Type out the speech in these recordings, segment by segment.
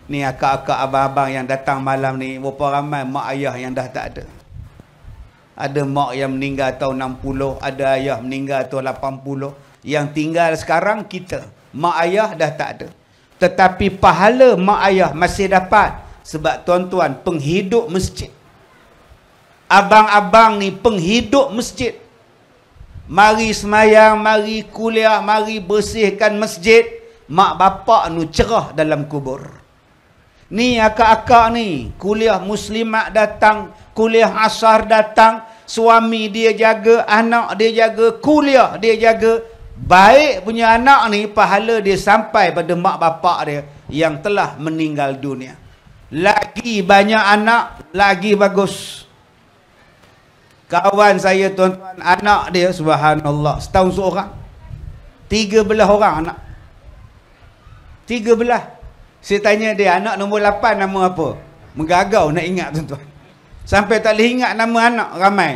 Ni akak-akak abang-abang yang datang malam ni, berapa ramai mak ayah yang dah tak ada. Ada mak yang meninggal tahun 60, ada ayah meninggal tahun 80. Yang tinggal sekarang kita. Mak ayah dah tak ada. Tetapi pahala mak ayah masih dapat. Sebab tuan-tuan penghidup masjid. Abang-abang ni penghidup masjid. Mari semayang, mari kuliah, mari bersihkan masjid. Mak bapak nu cerah dalam kubur. Ni akak-akak ni, kuliah muslimat datang, kuliah asar datang, suami dia jaga, anak dia jaga, kuliah dia jaga. Baik punya anak ni, pahala dia sampai pada mak bapak dia yang telah meninggal dunia. Lagi banyak anak, lagi bagus. Kawan saya tuan-tuan, anak dia subhanallah, setahun seorang. 13 orang anak. 13. Saya tanya dia, anak nombor 8 nama apa? Menggagau nak ingat tuan-tuan. Sampai tak boleh ingat nama anak ramai.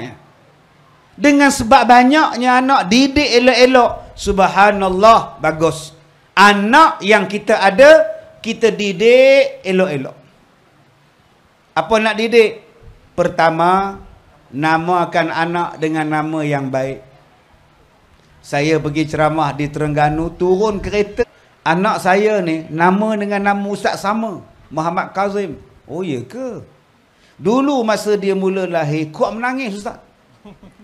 Dengan sebab banyaknya anak, didik elok-elok. Subhanallah, bagus. Anak yang kita ada, kita didik elok-elok. Apa nak didik? Pertama, namakan anak dengan nama yang baik. Saya pergi ceramah di Terengganu, turun kereta. Anak saya ni, nama dengan nama ustaz sama. Muhammad Kazim. Oh ya ke? Dulu masa dia mula lahir, kuat menangis ustaz.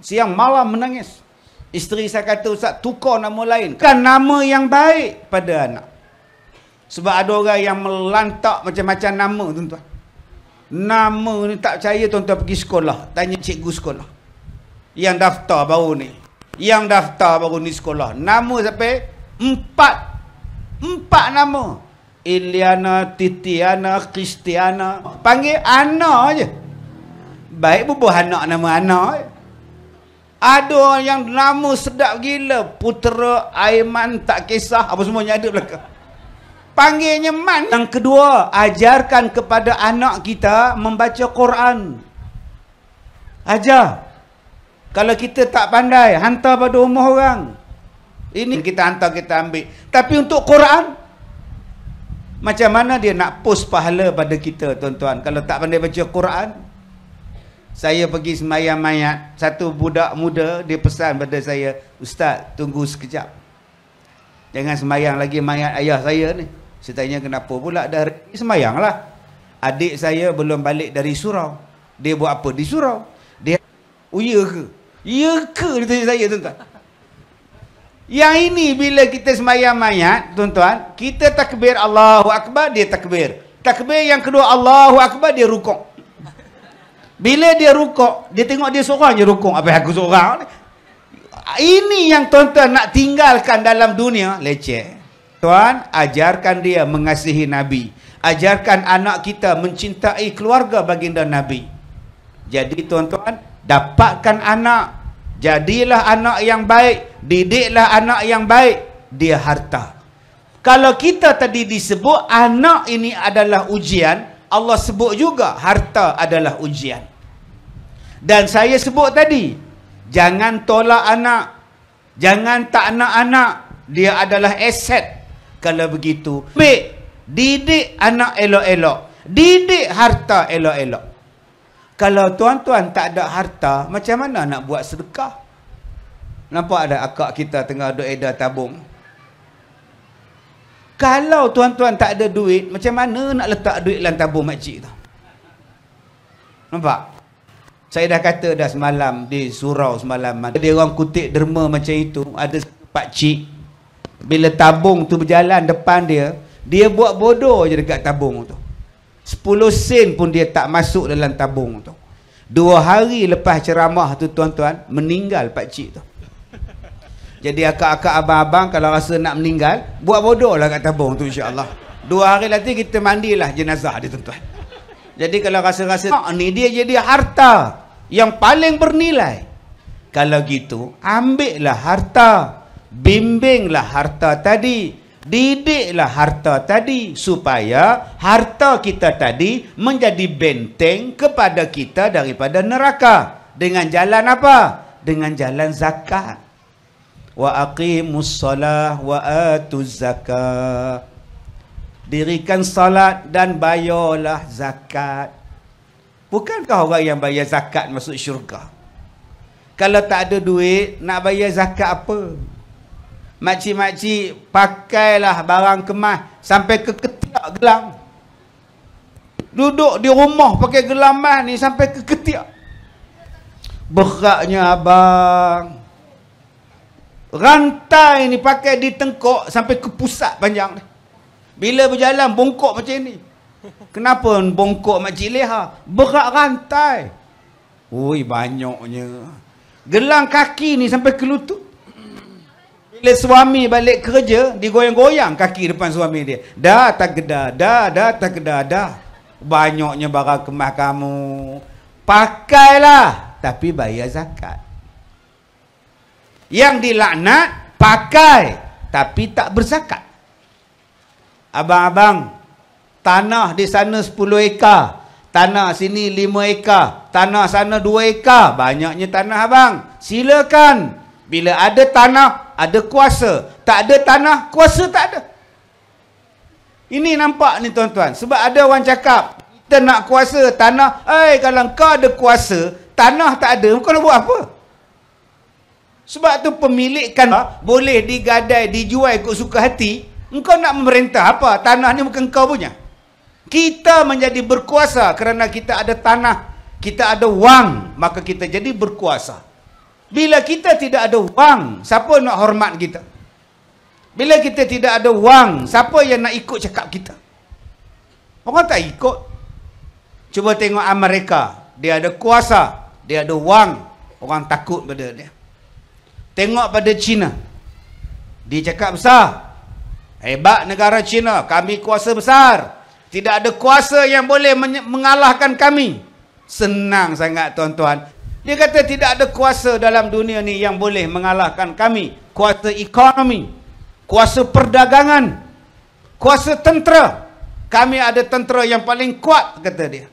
Siang malam menangis. Isteri saya kata, ustaz tukar nama lain. Kan nama yang baik pada anak. Sebab ada orang yang melantak macam-macam nama tuan-tuan. Nama ni tak percaya tuan-tuan pergi sekolah. Tanya cikgu sekolah. Yang daftar baru ni. Yang daftar baru ni sekolah. Nama sampai 4 nama. Iliana, Titiana, Kristiana. Panggil Ana je. Baik bubuh anak nama Ana je. Ada yang nama sedap gila. Putera, Aiman, tak kisah. Apa semuanya ada belakang. Panggilnya Man. Yang kedua, ajarkan kepada anak kita membaca Quran. Ajar. Kalau kita tak pandai, hantar pada rumah orang. Ini kita hantar, kita ambil. Tapi untuk Quran, macam mana dia nak post pahala pada kita tuan-tuan kalau tak pandai baca Quran? Saya pergi semayang mayat, satu budak muda dia pesan pada saya, ustaz tunggu sekejap, jangan semayang lagi mayat ayah saya ni. Saya tanya kenapa pula? Dah semayang lah. Adik saya belum balik dari surau. Dia buat apa di surau? Dia, oh ya ke? Ya ke? Dia tanya saya tuan-tuan. Yang ini bila kita semayang mayat tuan-tuan, kita takbir Allahu Akbar, dia takbir. Takbir yang kedua Allahu Akbar, dia rukuk. Bila dia rukuk, dia tengok dia seorang je rukuk. Apa aku seorang ni? Ini yang tuan-tuan nak tinggalkan dalam dunia, leceh. Tuan, ajarkan dia mengasihi Nabi. Ajarkan anak kita mencintai keluarga baginda Nabi. Jadi tuan-tuan, dapatkan anak. Jadilah anak yang baik. Didiklah anak yang baik. Dia harta. Kalau kita tadi disebut anak ini adalah ujian, Allah sebut juga harta adalah ujian. Dan saya sebut tadi, jangan tolak anak. Jangan tak nak anak. Dia adalah aset. Kalau begitu, baik, didik anak elok-elok. Didik harta elok-elok. Kalau tuan-tuan tak ada harta, macam mana nak buat sedekah? Nampak ada akak kita tengah duk edar tabung. Kalau tuan-tuan tak ada duit, macam mana nak letak duit dalam tabung makcik tu? Nampak? Saya dah kata dah semalam di surau semalam. Ada orang kutip derma macam itu. Ada pakcik. Bila tabung tu berjalan depan dia, dia buat bodoh je dekat tabung tu. 10 sen pun dia tak masuk dalam tabung tu. 2 hari lepas ceramah tu tuan-tuan, meninggal pakcik tu. Jadi akak-akak abang-abang kalau rasa nak meninggal, buat bodoh lah kat tabung tu insya-Allah. 2 hari nanti kita mandilah jenazah dia tuan-tuan. Jadi kalau rasa-rasa ni dia jadi harta yang paling bernilai. Kalau gitu, ambillah harta. Bimbinglah harta tadi. Didiklah harta tadi. Supaya harta kita tadi menjadi benteng kepada kita daripada neraka. Dengan jalan apa? Dengan jalan zakat. Wa aqimus salah wa atuz zakah. dirikan salat dan bayarlah zakat. Bukankah orang yang bayar zakat masuk syurga? Kalau tak ada duit, nak bayar zakat apa? Makcik-makcik pakailah barang kemas sampai ke ketiak gelang. Duduk di rumah pakai gelang mas ni sampai ke ketiak. Beratnya abang. Rantai ni pakai di tengkok sampai ke pusat panjang ni. Bila berjalan bongkok macam ni. Kenapa bongkok makcik leha? Berat rantai. Ui, banyaknya. Gelang kaki ni sampai ke lutut. Bila suami balik kerja, digoyang-goyang kaki depan suami dia. Dah tak gedah, dah tak gedah, dah. Banyaknya barang kemas kamu. Pakailah, tapi bayar zakat. Yang dilaknat, pakai, tapi tak berzakat. Abang-abang, tanah di sana 10 ekar, tanah sini 5 ekar, tanah sana 2 ekar, banyaknya tanah abang. Silakan. Bila ada tanah, ada kuasa. Tak ada tanah, kuasa tak ada. Ini nampak ni tuan-tuan. Sebab ada orang cakap, kita nak kuasa tanah. Kalau kau ada kuasa, tanah tak ada, kau nak buat apa? Sebab tu pemilikan boleh digadai, dijual ikut suka hati. Engkau nak memerintah apa? Tanah ni bukan kau punya. Kita menjadi berkuasa kerana kita ada tanah, kita ada wang, maka kita jadi berkuasa. Bila kita tidak ada wang, siapa nak hormat kita? Bila kita tidak ada wang, siapa yang nak ikut cakap kita? Orang tak ikut. Cuba tengok Amerika, dia ada kuasa, dia ada wang, orang takut pada dia. Tengok pada China, dia cakap besar, hebat negara China, kami kuasa besar, tidak ada kuasa yang boleh mengalahkan kami. Senang sangat tuan-tuan. Dia kata tidak ada kuasa dalam dunia ni yang boleh mengalahkan kami. Kuasa ekonomi, kuasa perdagangan, kuasa tentera. Kami ada tentera yang paling kuat, kata dia.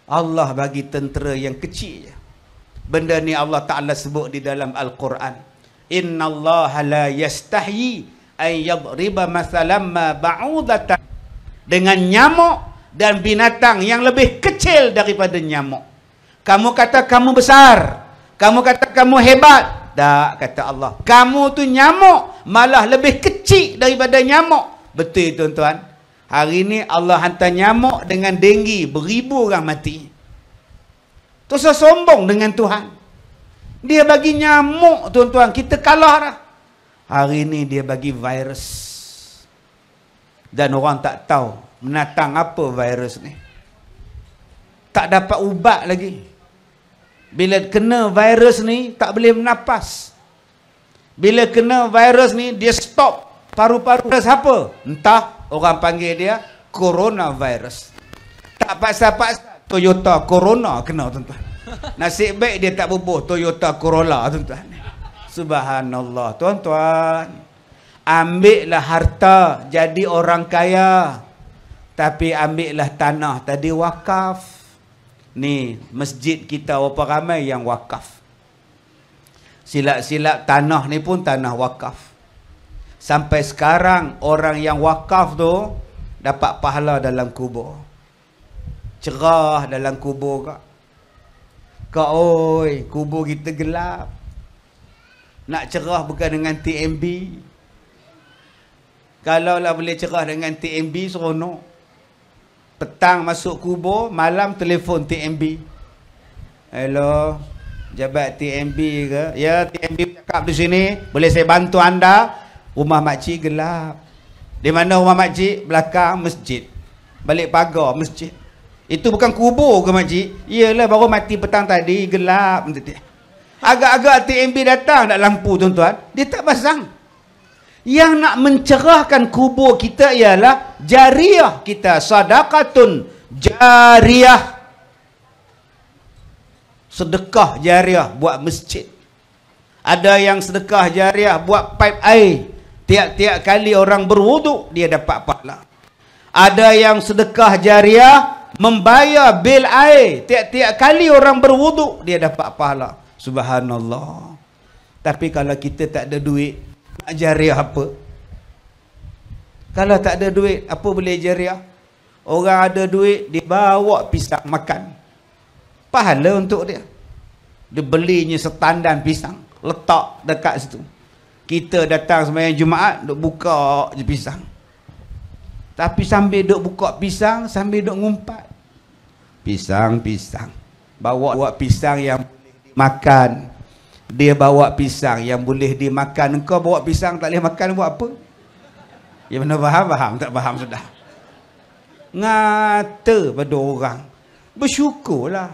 Allah bagi tentera yang kecil je. Benda ni Allah Ta'ala sebut di dalam Al-Quran. Inna Allah la yastahyi an yadriba masalam ma ba'udatan. Dengan nyamuk dan binatang yang lebih kecil daripada nyamuk. Kamu kata kamu besar, kamu kata kamu hebat. Tak, kata Allah. Kamu tu nyamuk, malah lebih kecil daripada nyamuk. Betul tuan-tuan. Hari ni Allah hantar nyamuk dengan denggi, beribu orang mati. Tu sombong dengan Tuhan. Dia bagi nyamuk tuan-tuan, kita kalah dah. Hari ni dia bagi virus. Dan orang tak tahu menatang apa virus ni. Tak dapat ubat lagi. Bila kena virus ni, tak boleh menapas. Bila kena virus ni, dia stop paru-paru. Virus apa? Entah, orang panggil dia coronavirus. Tak paksa-paksa Toyota Corona kena tuan-tuan. Nasib baik dia tak bubuh Toyota Corolla tuan-tuan. Subhanallah tuan-tuan. Ambillah harta jadi orang kaya. Tapi ambillah tanah tadi wakaf. Ni masjid kita berapa ramai yang wakaf. Silap-silap tanah ni pun tanah wakaf. Sampai sekarang orang yang wakaf tu dapat pahala dalam kubur. Cerah dalam kubur kak. Kak oi, kubur kita gelap. Nak cerah bukan dengan TMB. Kalau lah boleh cerah dengan TMB seronok. Petang masuk kubur, malam telefon TMB. Hello, jabat TMB ke? Ya, TMB cakap di sini, boleh saya bantu anda? Rumah makcik gelap. Di mana rumah makcik? Belakang masjid. Balik pagar masjid. Itu bukan kubur ke makcik? Iyalah, baru mati petang tadi, gelap. Agak-agak TMB datang, nak lampu tuan-tuan. Dia tak pasang. Yang nak mencerahkan kubur kita ialah jariah kita. Sadaqatun jariah. Sedekah jariah buat masjid. Ada yang sedekah jariah buat pipe air. Tiap-tiap kali orang berwuduk, dia dapat pahala. Ada yang sedekah jariah membayar bil air. Tiap-tiap kali orang berwuduk, dia dapat pahala. Subhanallah. Tapi kalau kita tak ada duit, nak jariah apa? Kalau tak ada duit, apa boleh jeria? Orang ada duit, dia bawa pisang makan. Pahala untuk dia. Dia belinya setandan pisang, letak dekat situ. Kita datang sembahyang Jumaat, duk buka je pisang. Tapi sambil duk buka pisang, sambil duk ngumpat. Pisang. Bawa pisang yang boleh dimakan. Dia bawa pisang yang boleh dimakan. Engkau bawa pisang tak boleh makan, buat apa? Ya mana faham? Tak faham sudah. Ngata pada orang. Bersyukurlah.